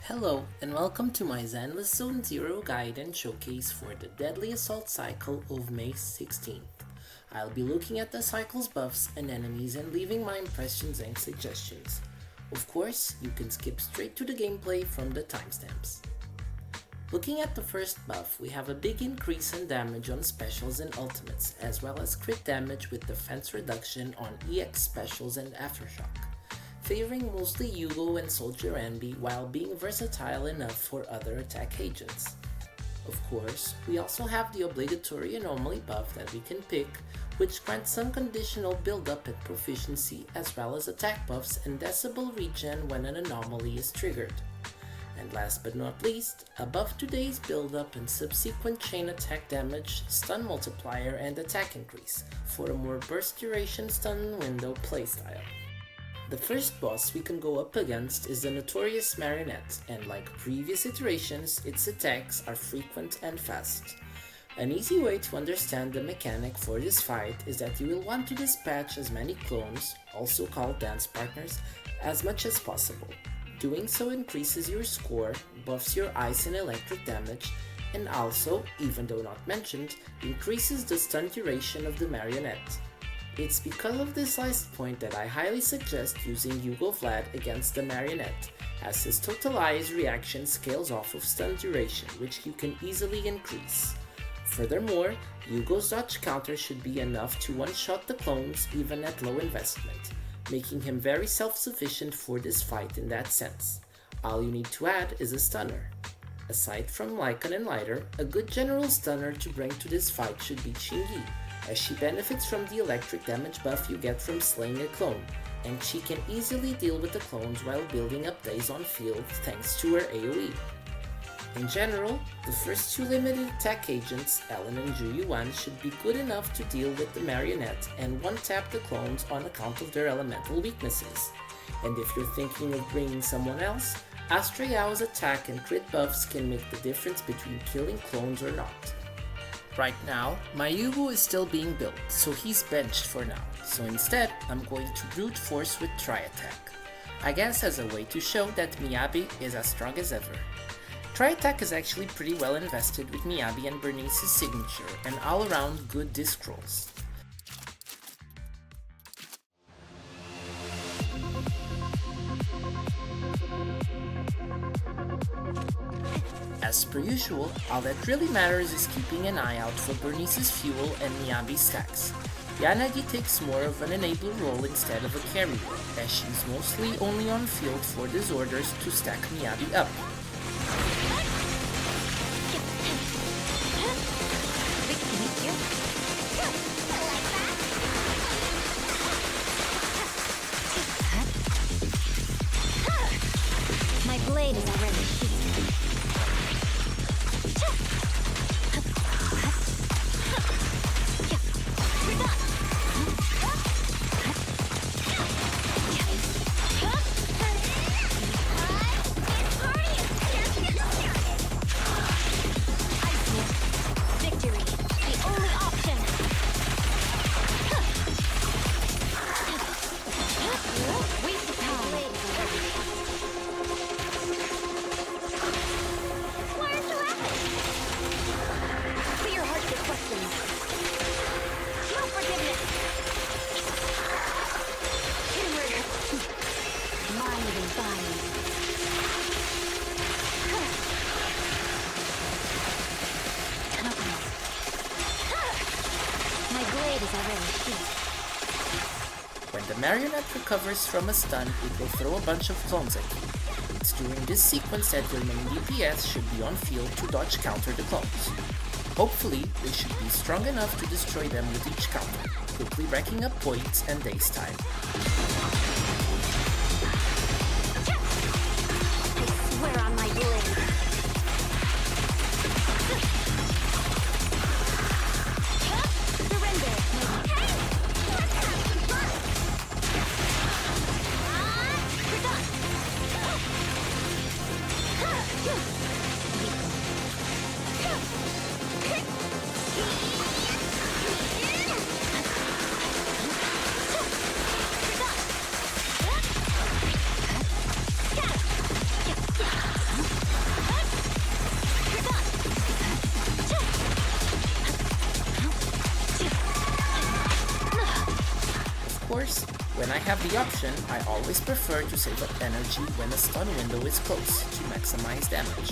Hello and welcome to my Zenless Zone Zero guide and showcase for the Deadly Assault cycle of May 16th. I'll be looking at the cycle's buffs and enemies and leaving my impressions and suggestions. Of course, you can skip straight to the gameplay from the timestamps. Looking at the first buff, we have a big increase in damage on specials and ultimates, as well as crit damage with defense reduction on EX specials and Aftershock, favoring mostly Hugo and Soldier Envy while being versatile enough for other attack agents. Of course, we also have the obligatory anomaly buff that we can pick, which grants some conditional build-up and proficiency as well as attack buffs and decibel regen when an anomaly is triggered. And last but not least, above today's build-up and subsequent chain attack damage, stun multiplier and attack increase for a more burst duration stun window playstyle. The first boss we can go up against is the Notorious Marionette, and like previous iterations, its attacks are frequent and fast. An easy way to understand the mechanic for this fight is that you will want to dispatch as many clones, also called dance partners, as much as possible. Doing so increases your score, buffs your ice and electric damage, and also, even though not mentioned, increases the stun duration of the Marionette. It's because of this last point that I highly suggest using Hugo Vlad against the Marionette, as his total eyes reaction scales off of stun duration, which you can easily increase. Furthermore, Hugo's dodge counter should be enough to one-shot the clones even at low investment, making him very self-sufficient for this fight in that sense. All you need to add is a stunner. Aside from Lycan and Lighter, a good general stunner to bring to this fight should be Shingi, as she benefits from the electric damage buff you get from slaying a clone, and she can easily deal with the clones while building up days on field thanks to her AoE. In general, the first two limited attack agents, Ellen and Juyuan, should be good enough to deal with the Marionette and one-tap the clones on account of their elemental weaknesses. And if you're thinking of bringing someone else, ASTRAYAO's attack and crit buffs can make the difference between killing clones or not. Right now, my Hugo is still being built, so he's benched for now, so instead I'm going to brute force with Tri-Attack. I guess as a way to show that MIYABI is as strong as ever. Tri-Attack is actually pretty well invested with MIYABI and BURNICE's signature and all around good disc rolls. As per usual, all that really matters is keeping an eye out for BURNICE's fuel and MIYABI's stacks. YANAGI takes more of an enabler role instead of a carry role, as she's mostly only on field for disorders to stack MIYABI up. My blade is already heated. When the Marionette recovers from a stun, it will throw a bunch of clones at you. It's during this sequence that your main DPS should be on field to dodge counter the clones. Hopefully, they should be strong enough to destroy them with each counter, quickly racking up points and days time. I swear on my blade. when I have the option, I always prefer to save up energy when a stun window is close to maximize damage.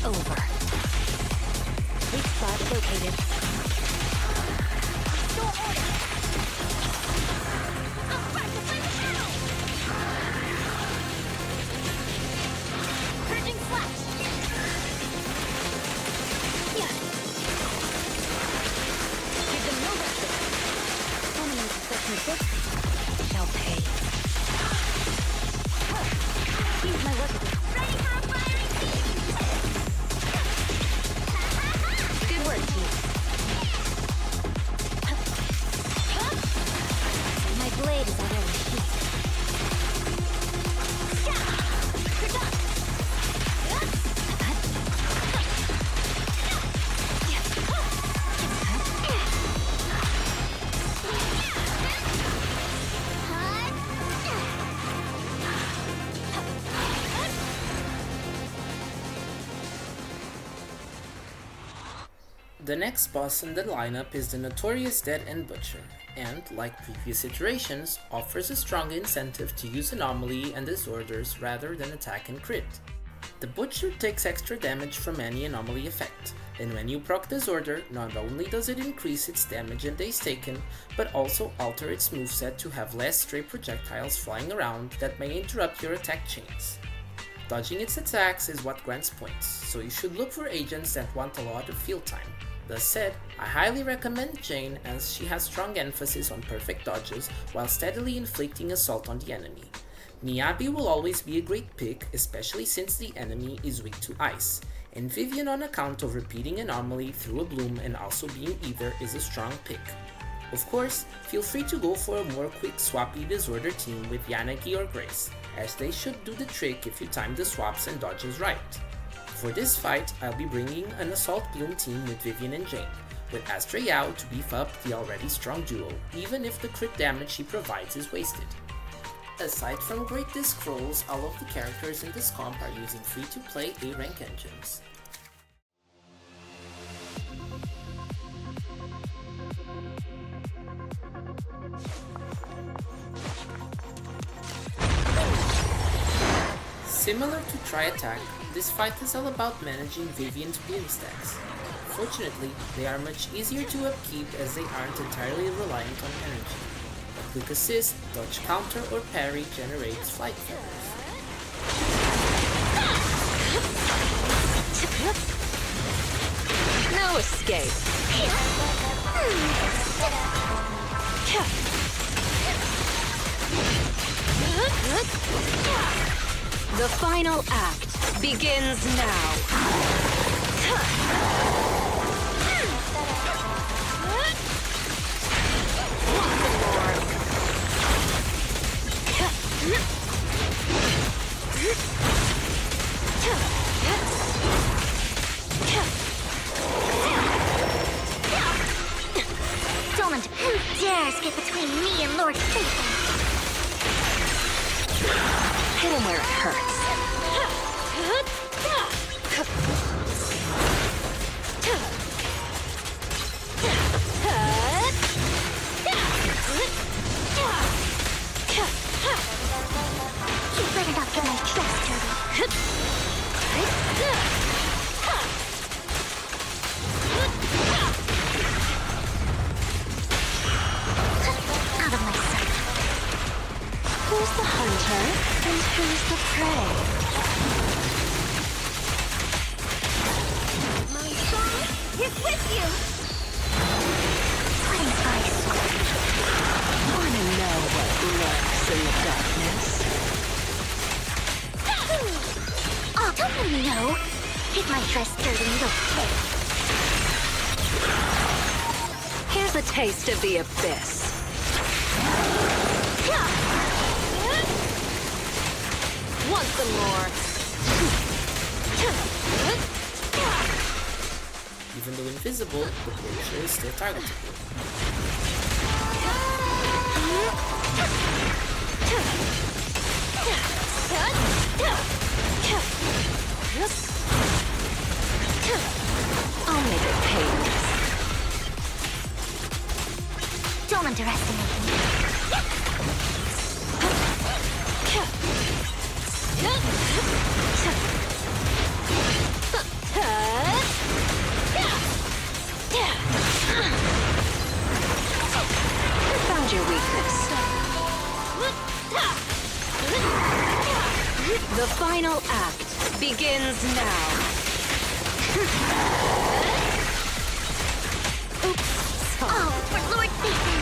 Over. Weak spot located. Purging flash. Yeah. Give them no rest. Dominate assessment shall pay. Use my work. Ready for a firing team. Good work, team. My blade is already sheathed. The next boss in the lineup is the Notorious Dead End Butcher, and, like previous iterations, offers a strong incentive to use Anomaly and Disorders rather than attack and crit. The Butcher takes extra damage from any Anomaly effect, and when you proc Disorder, not only does it increase its damage and days taken, but also alter its moveset to have less stray projectiles flying around that may interrupt your attack chains. Dodging its attacks is what grants points, so you should look for agents that want a lot of field time. That said, I highly recommend Jane as she has strong emphasis on perfect dodges while steadily inflicting assault on the enemy. MIYABI will always be a great pick, especially since the enemy is weak to ice, and Vivian on account of repeating Anomaly through a bloom and also being Ether is a strong pick. Of course, feel free to go for a more quick swappy Disorder team with YANAGI or Grace, as they should do the trick if you time the swaps and dodges right. For this fight, I'll be bringing an Assault Bloom team with Vivian and Jane, with ASTRAYAO to beef up the already strong duo, even if the crit damage she provides is wasted. Aside from great disc rolls, all of the characters in this comp are using free-to-play A-rank engines. Similar to Try Attack, this fight is all about managing Vivian's bloom stacks. Fortunately, they are much easier to upkeep as they aren't entirely reliant on energy. A quick assist, dodge counter, or parry generates flight feathers. No escape. The final act begins now. Don't who dares get between me and Lord Typhon? Hit him where it hurts. You better not get my dress dirty. Out of my sight. Who's the hunter and who's the prey? My soul is with you. What is ice? Wanna know what lurks in the darkness? Oh, don't let me know. Get my dress dirty and you'll pay. Here's a taste of the abyss. Want some more? Even though invisible, the Butcher is still targetable. I'll make it painless. Don't underestimate me. Found your weakness. The final act begins now. Oops. Oh, for Lord Typhon.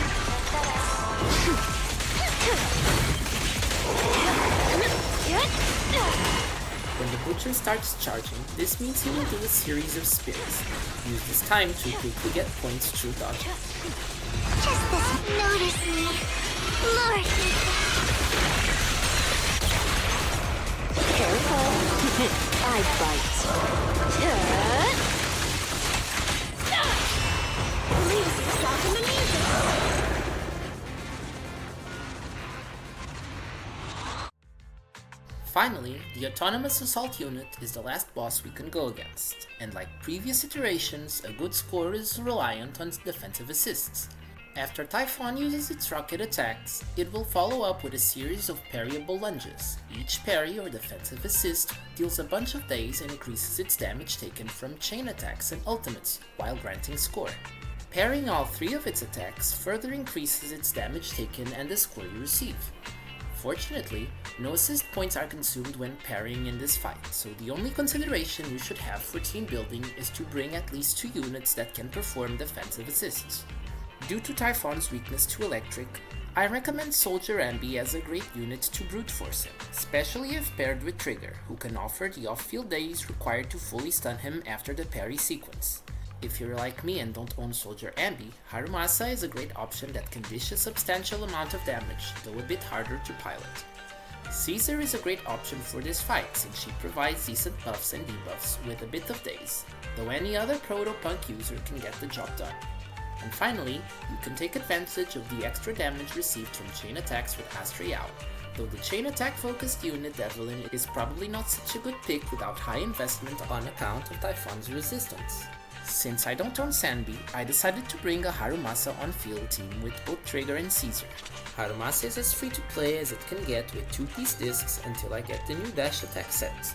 When the butcher starts charging, this means he will do a series of spins. Use this time to quickly get points through dodging. Just doesn't notice me. Lord Typhon. Careful. I bite. Lose yourself in the music. Finally, the Autonomous Assault Unit is the last boss we can go against, and like previous iterations, a good score is reliant on defensive assists. After Typhon uses its rocket attacks, it will follow up with a series of parryable lunges. Each parry or defensive assist deals a bunch of days and increases its damage taken from chain attacks and ultimates, while granting score. Parrying all 3 of its attacks further increases its damage taken and the score you receive. Fortunately, no assist points are consumed when parrying in this fight, so the only consideration you should have for team building is to bring at least 2 units that can perform defensive assists. Due to Typhon's weakness to electric, I recommend Soldier Ambi as a great unit to brute force him, especially if paired with Trigger, who can offer the off-field days required to fully stun him after the parry sequence. If you're like me and don't own Soldier Ambi, Harumasa is a great option that can dish a substantial amount of damage, though a bit harder to pilot. Caesar is a great option for this fight since she provides decent buffs and debuffs with a bit of daze, though any other proto-punk user can get the job done. And finally, you can take advantage of the extra damage received from chain attacks with ASTRAYAO, though the chain attack focused unit Devlin is probably not such a good pick without high investment on account of Typhon's resistance. Since I don't own Sanbi, I decided to bring a Harumasa on-field team with both Trigger and Caesar. Harumasa is as free to play as it can get with 2-piece discs until I get the new dash attack set.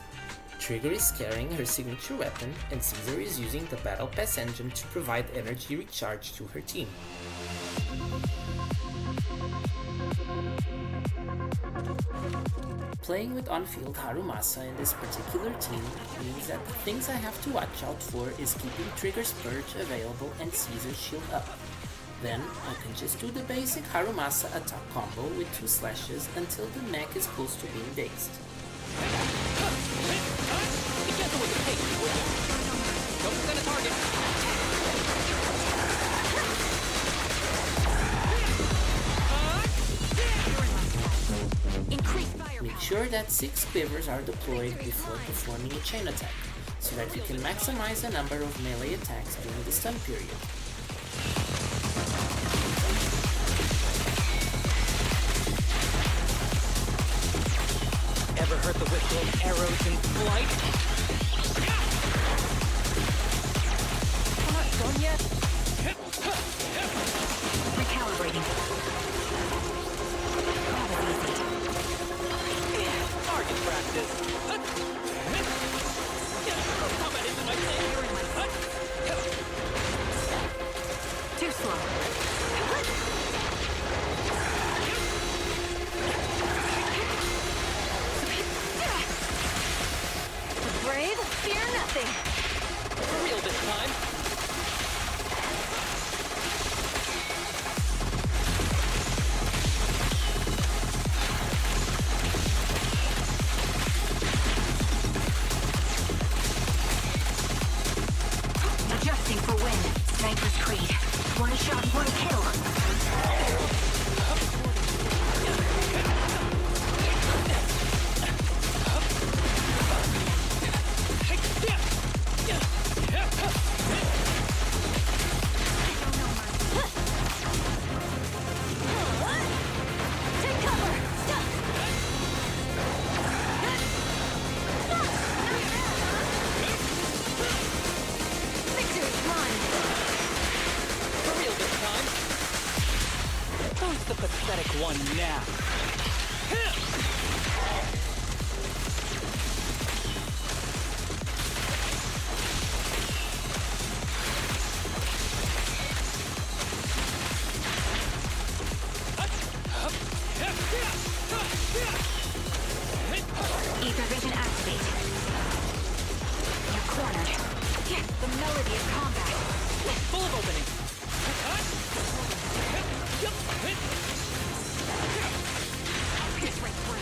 Trigger is carrying her signature weapon and Caesar is using the Battle Pass engine to provide energy recharge to her team. Playing with on-field Harumasa in this particular team means that the things I have to watch out for is keeping Trigger's Purge available and Caesar's shield up. Then I can just do the basic Harumasa attack combo with 2 slashes until the mech is close to being dazed. Make sure that 6 quivers are deployed before performing a chain attack, so that you can maximize the number of melee attacks during the stun period. Ever heard the whistle of arrows in flight? I'm not done yet. Recalibrating. Target practice. Combat isn't my thing. Too slow. The brave fear nothing. For real this time. Adjusting for wind. Sniper's Creed. One shot, one kill. Take cover! Victory's mine. For real this time. one now. Ether vision activate. You're cornered. The melody of combat. Full of opening. Pierce right through.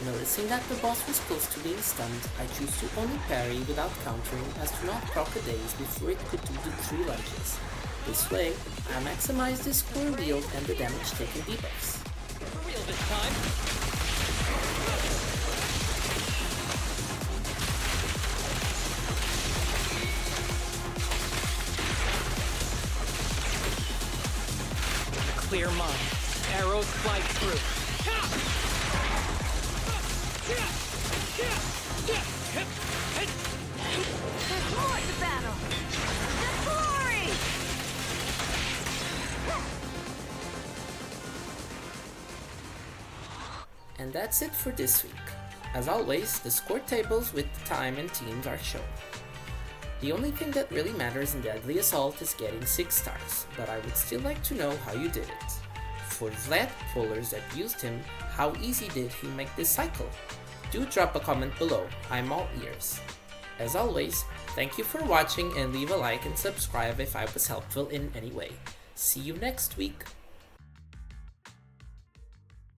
Noticing that the boss was close to being stunned, I choose to only parry without countering as to not proc a daze before it could do the 3 lunges. This way, I maximize the square wield and the damage taken debuffs. For real this time. Clear mind. Arrows fly through. There's more to battle. The glory! And that's it for this week. As always, the score tables with the time and teams are shown. The only thing that really matters in Deadly Assault is getting 6 stars, but I would still like to know how you did it. For Vlad pullers that used him, how easy did he make this cycle? Do drop a comment below, I'm all ears. As always, thank you for watching and leave a like and subscribe if I was helpful in any way. See you next week!